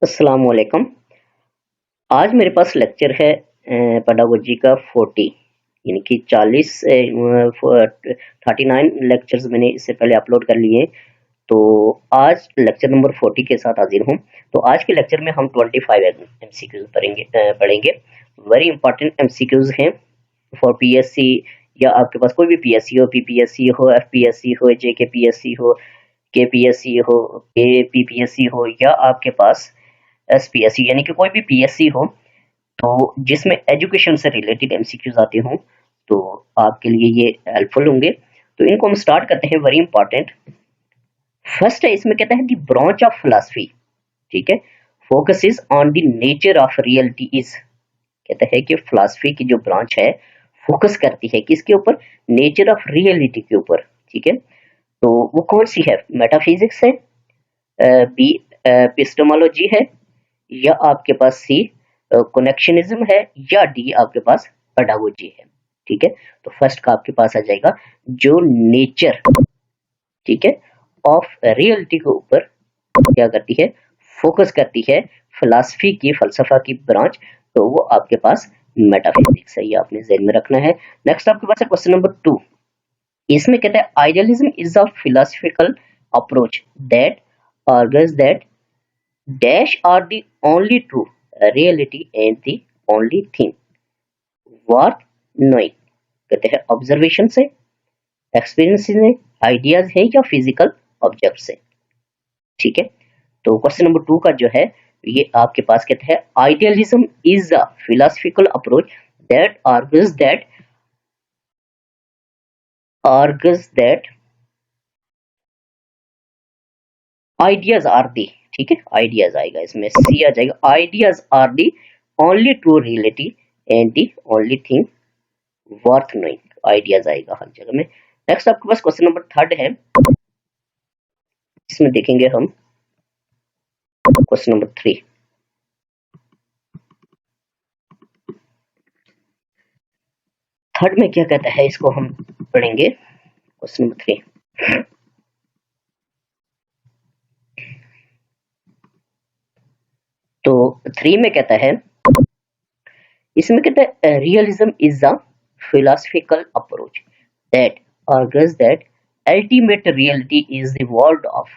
अस्सलाम वालेकुम। आज मेरे पास लेक्चर है पेडागोजी का 40 यानी कि 39 लेक्चर्स मैंने इससे पहले अपलोड कर लिए। तो आज लेक्चर नंबर 40 के साथ हाजिर हूँ। तो आज के लेक्चर में हम 25 एमसीक्यूज पढ़ेंगे। वेरी इंपॉर्टेंट एमसीक्यूज हैं फॉर पीएससी, या आपके पास कोई भी पीएससी हो, पीपीएससी हो, एफपीएससी हो, जेकेपीएससी हो, केपीएससी हो, केपीपीएससी हो, या आपके पास एसपीएससी यानी कि कोई भी पीएससी हो, तो जिसमें एजुकेशन से रिलेटेड एमसीक्यूज आते हों, तो आपके लिए ये हेल्पफुल होंगे। तो इनको हम स्टार्ट करते हैं। वेरी इंपॉर्टेंट फर्स्ट है, इसमें कहता है द ब्रांच ऑफ फिलॉसफी, ठीक है, focuses on the nature of reality is. कहता है कि फिलॉसफी की जो ब्रांच है फोकस करती है किसके ऊपर? नेचर ऑफ रियलिटी के ऊपर, ठीक है। तो वो कौन सी है? मेटाफिजिक्स है, बी एपिस्टेमोलॉजी है, या आपके पास सी कनेक्शनिज्म है, या डी आपके पास पेडागोजी है, ठीक है। तो फर्स्ट का आपके पास आ जाएगा जो नेचर, ठीक है, ऑफ रियलिटी के ऊपर क्या करती है? फोकस करती है फिलॉसफी की, फलसफा की ब्रांच। तो वो आपके पास मेटाफिजिक्स है, ये आपने ज़हन में रखना है। नेक्स्ट आपके पास है क्वेश्चन नंबर 2। इसमें कहता है idealism is a philosophical approach that argues that dash are the only true reality and the only thing worth knowing। कहते हैं ऑब्जर्वेशन से, एक्सपीरियंस से, आइडियाज है, या फिजिकल ऑब्जेक्ट से, ठीक है। तो क्वेश्चन नंबर 2 का जो है ये आपके पास कहते हैं idealism is a philosophical approach that argues that ideas are the, ठीक है, आइडियाज आएगा, इसमें सी आ जाएगा। Ideas are the only true reality and the only thing worth knowing. Ideas आएगा हर जगह में। नेक्स्ट आपके पास क्वेश्चन नंबर 3 है, इसमें देखेंगे हम क्वेश्चन नंबर 3। थर्ड में क्या कहता है, इसको हम पढ़ेंगे। क्वेश्चन नंबर 3, तो 3 में कहता है, इसमें कहता है realism is a philosophical approach that argues that ultimate reality is the world of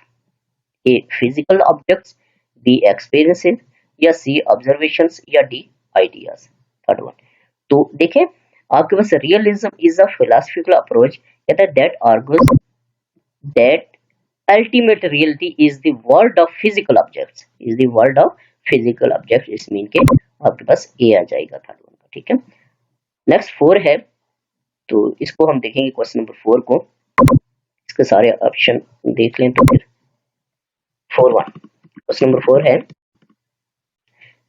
A physical objects, B experiences, या C observations, या D ideas। थर्ड वन, तो देखें आपके पास realism is a philosophical approach, कहता है that argues that ultimate reality is the world of physical objects, is the world of physical objects. इस mean के आपके पास ए आ जाएगा थर्ड वन का, ठीक है। नेक्स्ट 4 है, तो इसको हम देखेंगे क्वेश्चन नंबर 4 को। इसके सारे ऑप्शन देख लें तो फिर 4 1 क्वेश्चन नंबर 4 है।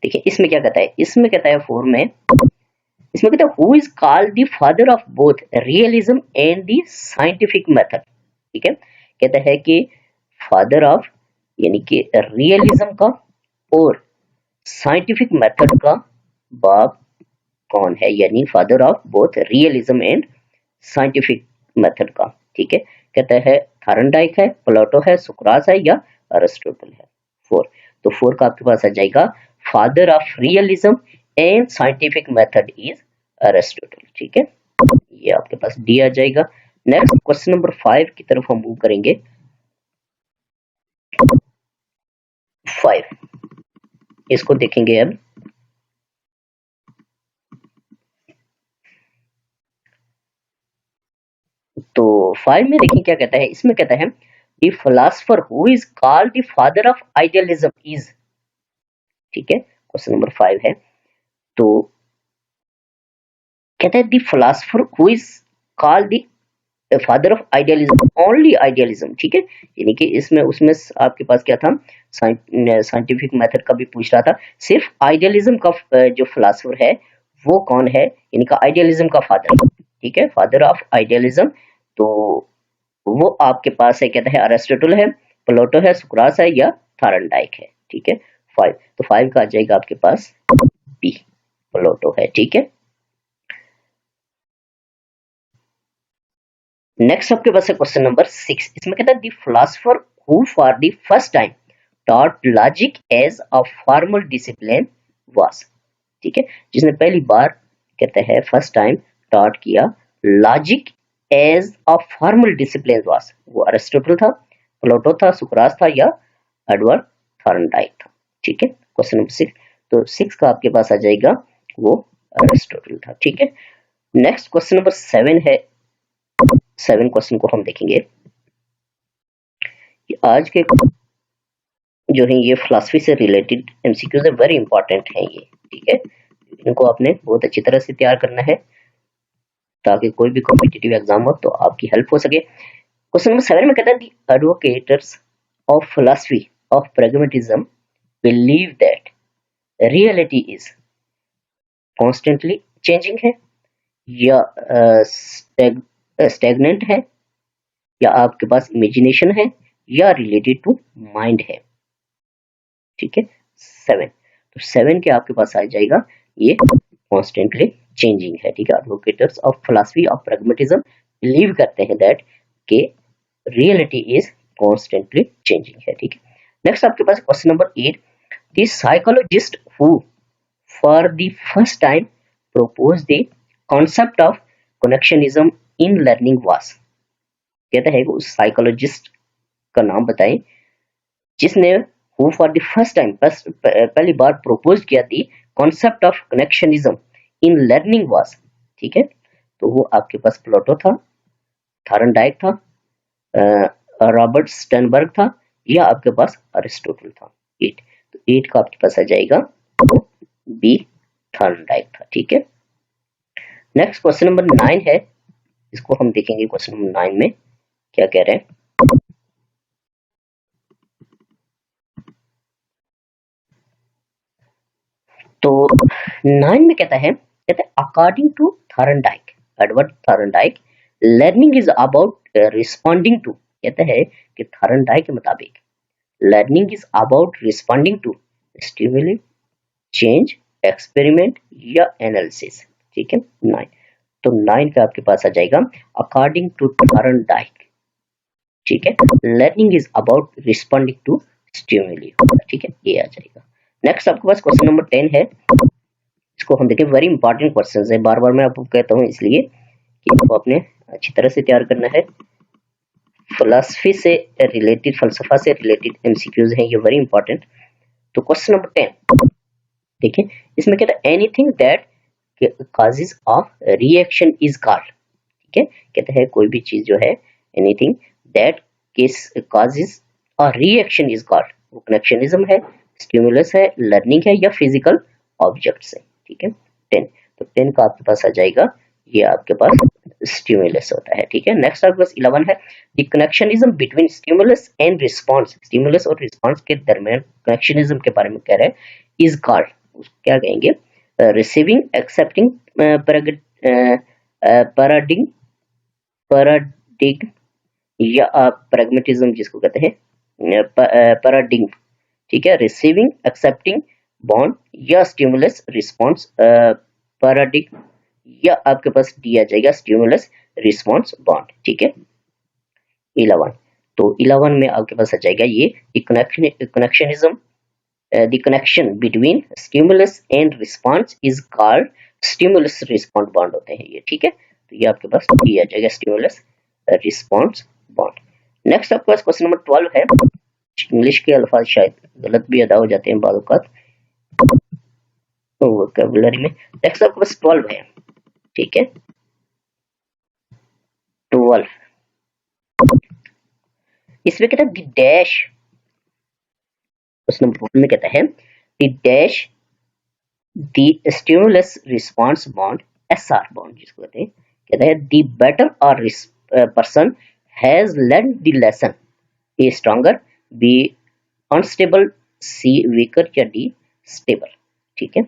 देखिए इसमें क्या कहता है, इसमें कहता है 4 में, इसमें कहता है who is called the father of both realism and the scientific method, ठीक है। कहता है कि फादर ऑफ यानी कि रियलिज्म का और साइंटिफिक मेथड का बाप कौन है, यानी father of both realism and scientific method का, ठीक है। कहता है थारनडाइक है, प्लेटो है, सुकरात है, या अरिस्टोटल है। 4, तो 4 का आपके पास आ जाएगा father of realism and scientific method is Aristotle, ठीक है। ये आपके पास डी आ जाएगा। नेक्स्ट क्वेश्चन नंबर 5 की तरफ हम मूव करेंगे। 5 इसको देखेंगे अब। तो 5 में देखिए क्या कहता है, इसमें कहता है the philosopher who is called the father of idealism is, ठीक है। क्वेश्चन नंबर 5 है, तो कहता है the philosopher who is called the father of idealism, only idealism, ठीक है। यानी कि इसमें उसमें आपके पास क्या था, साइंटिफिक मेथड का भी पूछ रहा था। सिर्फ आइडियलिज्म का जो फिलोसोफर है वो कौन है, इनका आइडियलिज्म का फादर, ठीक है, फादर ऑफ आइडियलिज्म। तो वो आपके पास है, कहता है अरिस्टोटल है, प्लेटो है, सुकरात है, या थारनडाइक है, ठीक है। 5, तो 5 का आ जाएगा आपके पास बी, प्लेटो है, ठीक है। नेक्स्ट आपके पास है क्वेश्चन नंबर 6। इसमें कहता है the philosopher who for the first time taught logic as a formal discipline was, ठीक है, जिसने पहली बार कहते हैं फर्स्ट टाइम taught किया logic as a formal discipline was, वो अरिस्टोटल था, प्लेटो था, सुकरात था या एडवर्ड थॉर्नडाइक था, ठीक है। क्वेश्चन नंबर 6, तो 6 का आपके पास आ जाएगा वो अरिस्टोटल था, ठीक है। नेक्स्ट क्वेश्चन नंबर 7 है। 7 क्वेश्चन को हम देखेंगे कि आज के जो है ये फिलॉसफी से रिलेटेड एमसीक्यूज है, वेरी इंपॉर्टेंट है ये, ठीक है। इनको आपने बहुत अच्छी तरह से तैयार करना है ताकि कोई भी कॉम्पिटिटिव एग्जाम हो तो आपकी हेल्प हो सके। क्वेश्चन नंबर 7 में कहता है the advocates of philosophy of pragmatism believe that reality is constantly changing है या स्टेगनेंट है या आपके पास इमेजिनेशन है या रिलेटेड टू माइंड है, ठीक है। 7, तो 7 के आपके पास आ जाएगा ये कॉन्स्टेंटली चेंजिंग है, ठीक है। Advocates of philosophy of pragmatism believe करते हैं दैट के रियलिटी इज कॉन्स्टेंटली चेंजिंग है, ठीक है। नेक्स्ट आपके पास question number 8, the psychologist who for the first time proposed the concept of connectionism in learning was, कहता है कि उस साइकोलॉजिस्ट का नाम बताएं जिसने who for the first time पहली बार प्रपोज किया थी concept of connectionism in learning was, ठीक है। तो वो आपके पास प्लेटो था, थॉर्नडाइक था, रॉबर्ट स्टर्नबर्ग था या आपके पास अरिस्टोटल था। 8, तो 8 का आपके पास आ जाएगा तो बी थॉर्नडाइक था, ठीक है। नेक्स्ट क्वेश्चन नंबर 9 है, इसको हम देखेंगे क्वेश्चन नंबर 9 में क्या कह रहे हैं। तो 9 में कहता है according to Thorndike, Edward Thorndike, learning is about responding to, कहता है कि थॉर्नडाइक के मुताबिक learning is about responding to stimuli, change, experiment या एनालिसिस, ठीक है। 9, तो 9 का आपके पास आ जाएगा अकॉर्डिंग टू थॉर्नडाइक, ठीक है, learning is about responding to stimuli, ठीक है, ये आ जाएगा। नेक्स्ट आपके पास क्वेश्चन नंबर 10 है, इसको हम देखें, वेरी इंपॉर्टेंट क्वेश्चन है, बार बार मैं आपको कहता हूँ इसलिए कि आपको अपने अच्छी तरह से तैयार करना है। फिलॉसफी से रिलेटेड, फलसफा से रिलेटेड एमसीक्यूज हैं ये, वेरी इंपॉर्टेंट। तो क्वेश्चन नंबर 10 देखिए, इसमें कहता है anything that causes of reaction is called, ठीक है, कहते हैं कोई भी चीज जो है anything that causes a reaction is called, वो कनेक्शनिज्म है, स्टिमुलस है, लर्निंग है या फिजिकल ऑब्जेक्ट्स है, ठीक है। 10, तो 10 का आपके पास आ जाएगा ये आपके पास स्टिमुलस होता है, ठीक है। नेक्स्ट आपके पास 11 है the connectionism between stimulus and response, stimulus और रिस्पांस के दरमियान कनेक्शनिज्म के बारे में कह रहे हैं इज कॉल्ड, क्या कहेंगे, रिसीविंग, एक्सेप्टिंग, पैराडिंग, पैराडिग या प्रैग्मेटिज्म जिसको कहते हैं पैराडिंग, ठीक है, रिसीविंग, एक्सेप्टिंग, बॉन्ड या स्टिमुलस रिस्पांस पैराडिग या आपके पास दिया जाएगा स्टिमुलस रिस्पांस बॉन्ड, ठीक है। 11, तो 11 में आपके पास आ जाएगा ये connectionism, the connection between stimulus and response is called stimulus response bond होते हैं ये, ठीक है। तो ये आपके पास दिया जाएगा stimulus response bond। नेक्स्ट आपके पास क्वेश्चन नंबर 12 है, इंग्लिश के अल्फाज शायद गलत भी अदा हो जाते हैं बाद वक्त वोकैबुलरी में। नेक्स्ट आपके पास 12 है, ठीक है। 12 इसमें कहता है डैश, क्वेश्चन नंबर 12 में कहता है the dash the stimulus response bond, SR bond जिसको कहते हैं द बेटर और person has learn the lesson, A stronger, B unstable, C weaker या डी स्टेबल, ठीक है।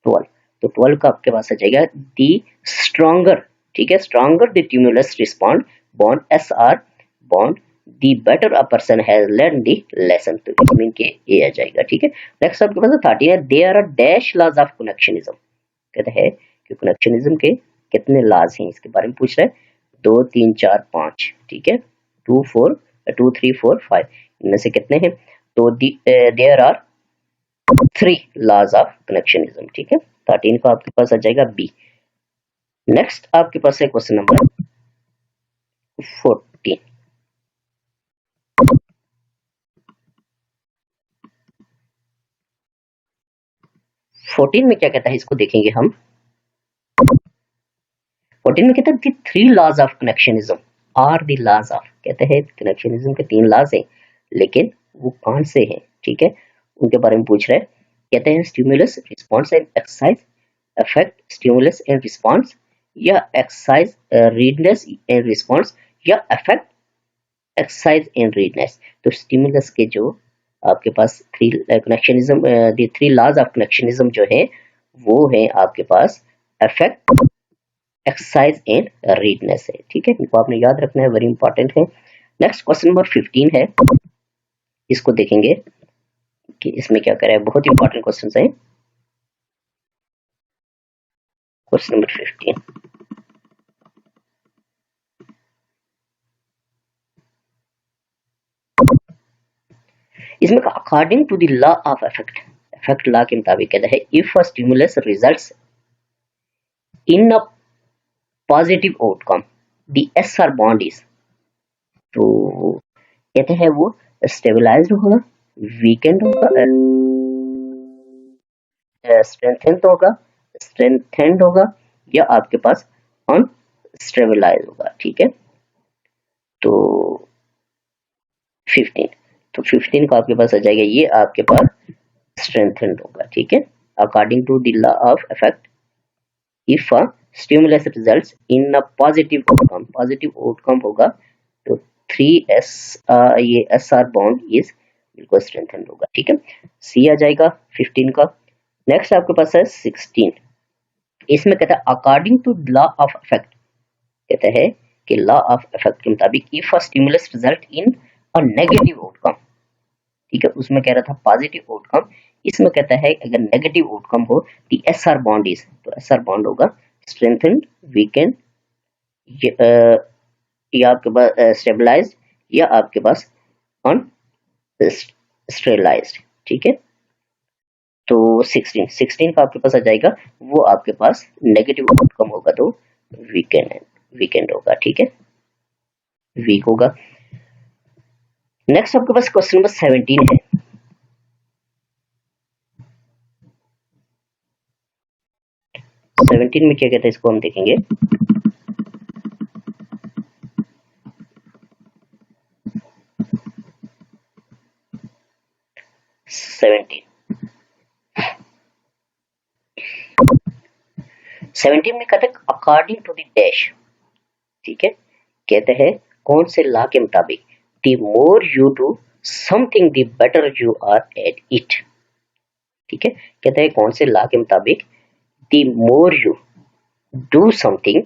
12, तो 12 का आपके पास आ जाएगा द स्ट्रॉन्गर, ठीक है, stronger the stimulus response bond, SR bond, the better a person has learned the lesson, तो इट मीन के ये आ जाएगा, ठीक है। नेक्स्ट आपके पास 13 है there are dash laws of connectionism, कहते हैं कि कनेक्शनिज्म के कितने लॉज हैं इसके बारे में पूछ रहा है, 2 3 4 5, ठीक है, 2 3 4 5, इनमें से कितने हैं। तो there are 3 laws of connectionism, ठीक है। 13 का आपके पास आ जाएगा बी। नेक्स्ट आपके पास है क्वेश्चन नंबर 14। 14 में क्या कहता है, इसको देखेंगे हम। 14 में कहता है the 3 laws of connectionism are the laws of, कहते हैं कनेक्शनिज्म के 3 लॉज हैं, लेकिन वो कौन से हैं, ठीक है, उनके बारे में पूछ रहे हैं। कहते हैं stimulus response and exercise affect stimulus and response, या एक्सरसाइज रीडनेस एंड रिस्पॉन्स, या अफेक्ट एक्सरसाइज एंड रीडनेस। तो स्टिमुलस के जो आपके पास 3 connectionism, the 3 laws of connectionism जो है वो है आपके पास अफेक्ट एक्सरसाइज एंड रीडनेस है, ठीक है, इनको आपने याद रखना है, वेरी इंपॉर्टेंट है। नेक्स्ट क्वेश्चन नंबर 15 है, इसको देखेंगे कि इसमें क्या करें, बहुत इंपॉर्टेंट क्वेश्चन है। क्वेश्चन नंबर 15, इसमें according to the law of effect, effect law के मुताबिक कहता है if a stimulus results in a positive outcome the SR bond is, तो कहते हैं वो स्टेबलाइज्ड होगा, वीकेंड होगा, स्ट्रेंथेंड होगा, या आपके पास अनस्टेबलाइज होगा, ठीक है। तो 15, तो 15 का आपके पास आ जाएगा, ये आपके पास स्ट्रेंथेंड होगा, ठीक है, according to the law of effect if a stimulus results in a positive outcome होगा तो 3s ये SR बॉन्ड इज बिल्कुल स्ट्रेंथेंड होगा, ठीक है। सी आ जाएगा 15 का। नेक्स्ट आपके पास है 16, इसमें कहता है according to law of effect, कहता है कि लॉ ऑफ इफेक्ट के मुताबिक if a stimulus result in a negative outcome, ठीक है, उसमें कह रहा था पॉजिटिव आउटकम, इसमें कहता है अगर नेगेटिव आउटकम हो द SR बॉन्ड इज, तो SR बॉन्ड होगा स्ट्रेंथेंड, वीकेंड, या आपके पास स्टेबलाइज्ड, या आपके पास अनस्टेबलाइज्ड, ठीक है। तो 16 का आपके पास आ जाएगा, वो आपके पास नेगेटिव आउटकम होगा तो वीकेंड होगा, ठीक है, वीक होगा। नेक्स्ट आपके पास क्वेश्चन नंबर 17 है, 17 में क्या कहता है, इसको हम देखेंगे। सेवनटीन में कहते हैं अकॉर्डिंग टू द डैश, ठीक है, कहते हैं कौन से लॉ के मुताबिक the more you do something the better you are at it, ठीक है, कहते हैं कौन से लॉ के मुताबिक the more you do something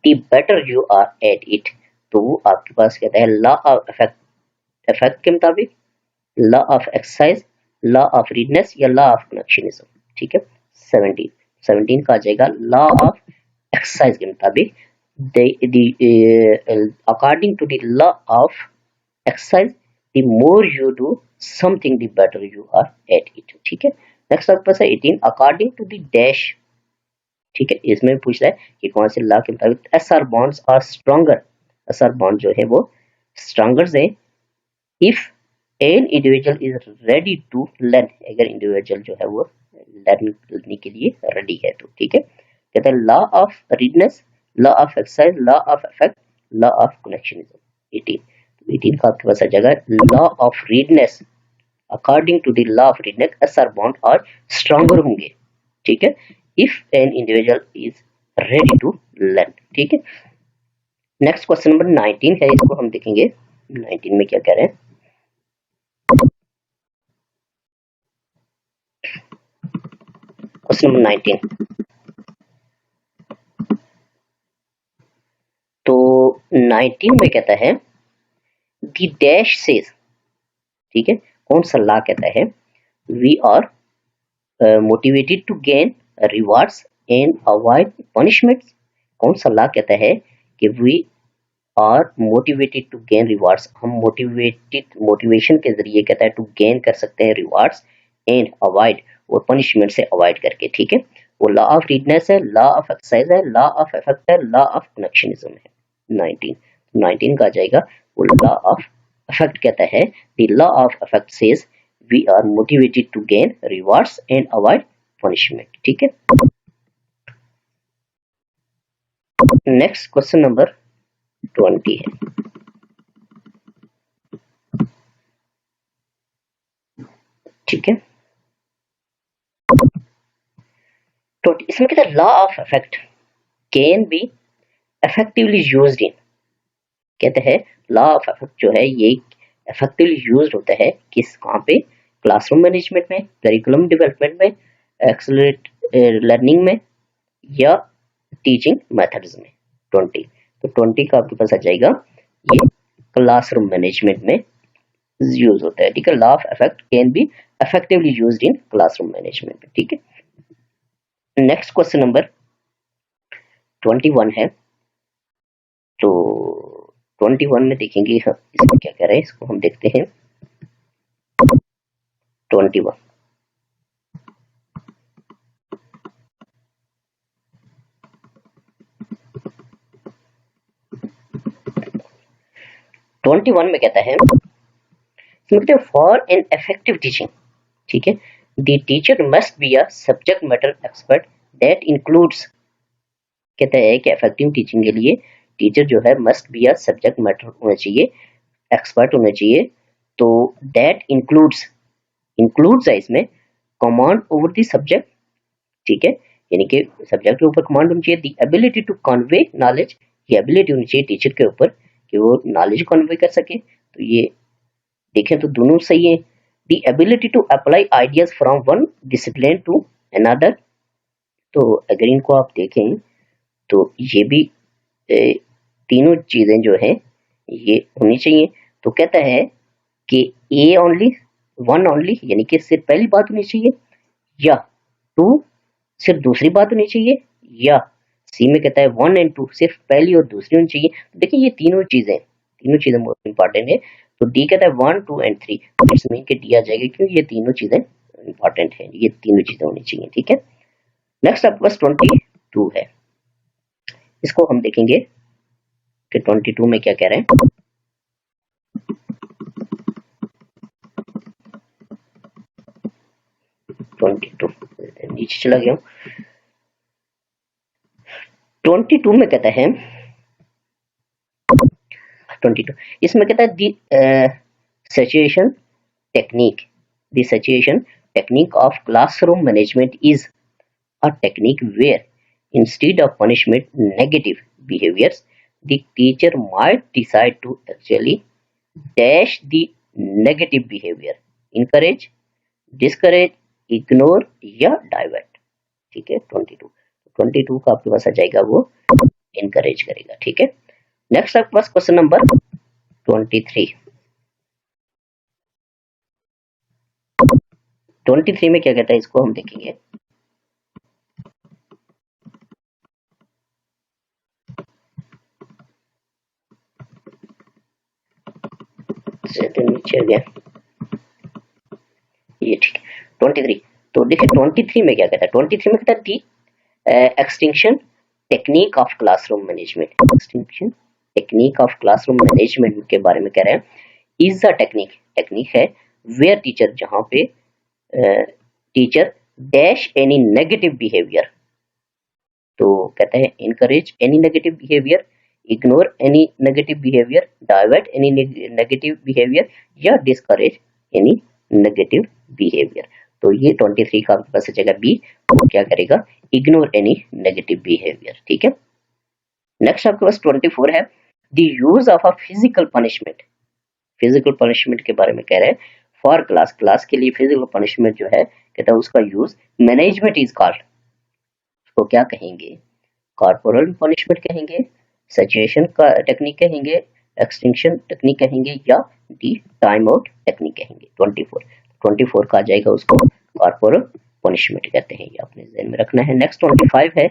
the better you are at it, तो वो आपके पास कहता है लॉ ऑफ इफेक्ट के मुताबिक, law of exercise, law of readiness, या लॉ ऑफ कनेक्शनिज्म, ठीक है। 17 का आ जाएगा लॉ ऑफ एक्सरसाइज के मुताबिक according to the law of exercise the more you do something the better you are at it, ठीक है। नेक्स्ट आपके पास है 18 अकॉर्डिंग टू द डैश, ठीक है, इसमें पूछ रहा है कि कौन से लॉ के मुताबिक SR bonds are stronger, SR bond जो है वो स्ट्रॉन्गर है if an individual is ready to learn, अगर इंडिविजुअल जो है वो लर्न करने के लिए रेडी है तो, ठीक है। कहते हैं law of readiness, law of exercise, law of effect, law of connectionism. 18 का आपके पास आ जाएगा law of readiness, according to the law of readiness SR bond और स्ट्रॉन्गर होंगे, ठीक है, if an individual is ready to learn, ठीक है। नेक्स्ट क्वेश्चन नंबर 19 है, इसको हम देखेंगे 19 में क्या कह रहे हैं। क्वेश्चन नंबर 19, तो 19 में कहता है दी डैश सेज, ठीक है, कौन सा लॉ कहता है we are motivated to gain rewards and avoid punishments, कौन सा लॉ कहता है कि we are motivated to gain rewards, हम मोटिवेशन के जरिए कहता है टू गेन कर सकते हैं रिवार्ड्स एंड अवॉइड, और पनिशमेंट से अवॉइड करके, ठीक है। वो लॉ ऑफ रीडनेस है, लॉ ऑफ एक्सरसाइज है, लॉ ऑफ इफेक्ट है, लॉ ऑफ कनेक्शनिज्म है। 19 का आ जाएगा वो लॉ ऑफ इफेक्ट, कहता है the law of effect says we are motivated to gain rewards and avoid punishment, ठीक है। नेक्स्ट क्वेश्चन नंबर 20 है, ठीक है। 20 इसमें कहता है law of effect can be effectively used in, कहते हैं लॉ ऑफ इफेक्ट जो है ये इफेक्टिवली यूज्ड होता है किस, कहाँ पे, क्लासरूम मैनेजमेंट में, करिकुलम डेवलपमेंट में, एक्सेलरेट लर्निंग में, या टीचिंग मेथड्स में। 20 तो 20 का आपके पास आ जाएगा ये क्लासरूम मैनेजमेंट में यूज होता है, ठीक है। Law of effect can be effectively used in classroom management, ठीक है। नेक्स्ट क्वेश्चन नंबर 21 है, तो 21 में देखेंगे हम इसमें क्या कह रहे हैं, इसको हम देखते हैं। 21 में कहता है फॉर एन इफेक्टिव टीचिंग, ठीक है, the teacher must be a subject matter expert that includes, कहता है कि इफेक्टिव टीचिंग के लिए टीचर जो है must be a subject matter होना चाहिए, एक्सपर्ट होना चाहिए। तो दैट इंक्लूड्स है इसमें कमांड ओवर द सब्जेक्ट, ठीक है, यानी कि सब्जेक्ट के ऊपर कमांड होनी चाहिए। The ability to convey knowledge, ये एबिलिटी होनी चाहिए टीचर के ऊपर कि वो नॉलेज कन्वे कर सके। तो ये देखें तो दोनों सही है। The ability to apply ideas from one discipline to another, तो अगर इनको आप देखें तो ये भी तीनों चीजें जो है ये होनी चाहिए। तो कहता है कि ए ओनली, वन ओनली, यानी कि सिर्फ पहली बात होनी चाहिए, या टू सिर्फ दूसरी बात होनी चाहिए, या सी में कहता है 1 एंड 2 सिर्फ पहली और दूसरी होनी चाहिए। तो देखिए ये तीनों चीजें मोस्ट इंपॉर्टेंट है। तो डी कहता है 1 2 एंड 3, तो इसमें के डी आ जाएगा क्योंकि ये तीनों चीजें इंपॉर्टेंट है, ये तीनों चीजें होनी चाहिए, ठीक है। नेक्स्ट आपके पास 22 है, इसको हम देखेंगे कि 22 में क्या कह रहे हैं। नीचे चला गया। 22 में कहता है 22 इसमें कहता है the situation technique of classroom management is a technique where instead of punishment negative behaviors the teacher might decide to actually dash the negative behavior, encourage, discourage, ignore या divert, ठीक है। 22 का आपके पास आ जाएगा वो encourage करेगा, ठीक है। नेक्स्ट आपके पास क्वेश्चन नंबर 23 में क्या कहता है, इसको हम देखेंगे। नीचे आ गया ये, ठीक है। 23 तो देखिए 23 में क्या कहता है, 23 में कहता है the extinction technique of classroom management, extinction technique of classroom management के बारे में कह रहे हैं। इज अ टेक्निक है वेयर टीचर, जहां पे teacher dash any negative behaviour, तो कहते हैं encourage any negative behaviour, ignore any negative behaviour, divert any negative behaviour, या डिस्करेज एनी नेगेटिव बिहेवियर। तो ये 23 का आपके पास जगह बी, वो क्या करेगा, इग्नोर एनी नेगेटिव बिहेवियर, ठीक है। नेक्स्ट आपके पास 24 है the use of a physical punishment के बारे में कह रहे हैं। फॉर क्लास के लिए फिजिकल पनिशमेंट जो है कहता है उसका यूज मैनेजमेंट इज कॉल्ड, उसको क्या कहेंगे, कॉर्पोरल पनिशमेंट कहेंगे, सचुएशन का टेक्निक कहेंगे, एक्सटिंक्शन टेक्निक कहेंगे, या डी टाइम आउट टेक्निक कहेंगे। 24 का आ जाएगा उसको कॉर्पोरल पनिशमेंट कहते हैं, ये आपने ध्यान में रखना है। नेक्स्ट 25 है,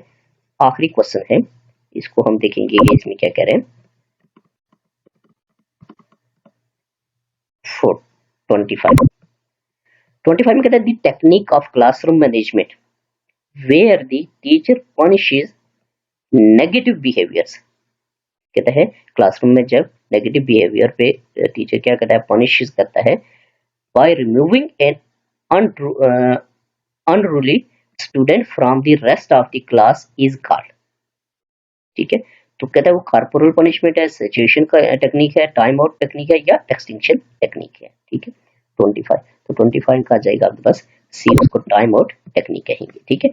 आखिरी क्वेश्चन है, इसको हम देखेंगे इसमें क्या कह रहे हैं। 25 25 में कहता है the technique of classroom management where the teacher punishes negative behaviours. कहता है क्लासरूम में जब नेगेटिव बिहेवियर पे टीचर क्या करता है, पनिश करता है, by removing an unruly student from the rest of the class is called. ठीक है, तो कहता है वो कॉर्पोरल पनिशमेंट है, सिचुएशन का टेक्निक है, टाइम आउट टेक्निक है, या एक्सटिंक्शन टेक्निक है। ठीक है, 25 तो 25 का आ जाएगा आपके पास सी, उसको टाइम आउट टेक्निक कहेंगे। ठीक है,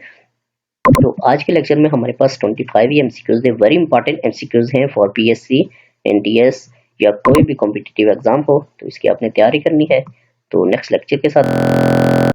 तो आज के लेक्चर में हमारे पास 25 ही एमसीक्यूज है, वेरी इंपॉर्टेंट एमसीक्यूज हैं फॉर पीएससी, एनडीएस या कोई भी कॉम्पिटिटिव एग्जाम हो, तो इसकी आपने तैयारी करनी है। तो नेक्स्ट लेक्चर के साथ